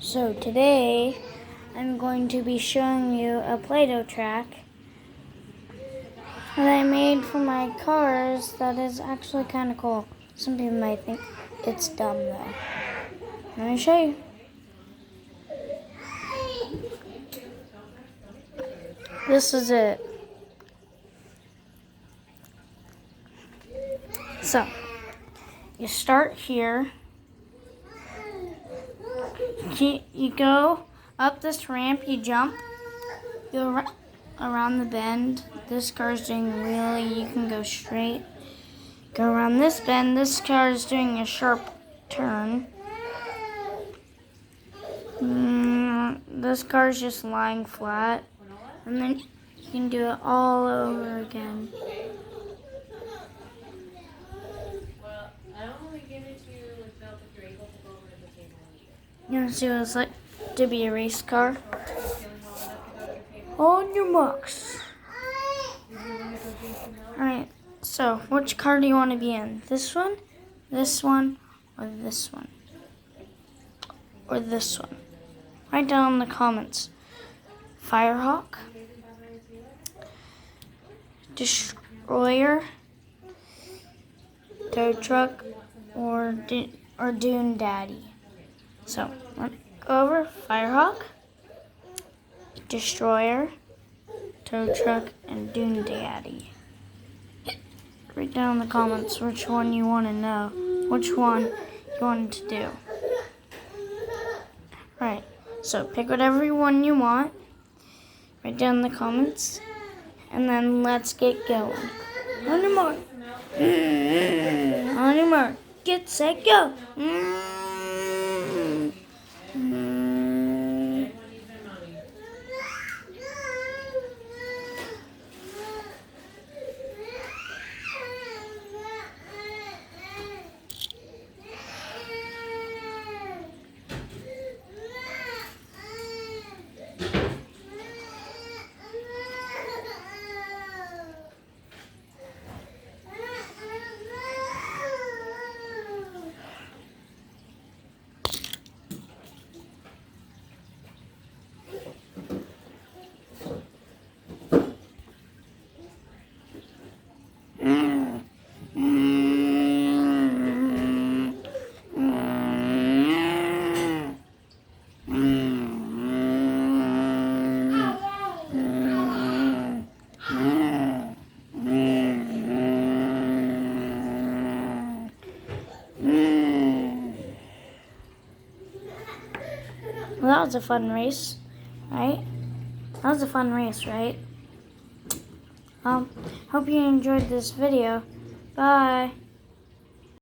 So today I'm going to be showing you a Play-doh track that I made for my cars that is actually kind of cool. Some people might think it's dumb though. Let me show you. This is it. So, you start here. You go up this ramp, you jump, go around the bend. This car's doing a wheelie, you can go straight. Go around this bend, this car is doing a sharp turn. This car is just lying flat. And then you can do it all over again. You want to see what it's like to be a race car? On your marks. Alright, so which car do you want to be in? This one, or this one? Or this one? Write down in the comments. Firehawk, Destroyer, Tow Truck, or Dune Daddy. So, let's go over Firehawk, Destroyer, Tow Truck, and Dune Daddy. Write down in the comments which one you want to know, which one you want to do. Alright, so pick whatever one you want, write down in the comments, and then let's get going. On your mark. On your mark. Get set, go. Well, that was a fun race, right? That was a fun race, right? Hope you enjoyed this video. Bye.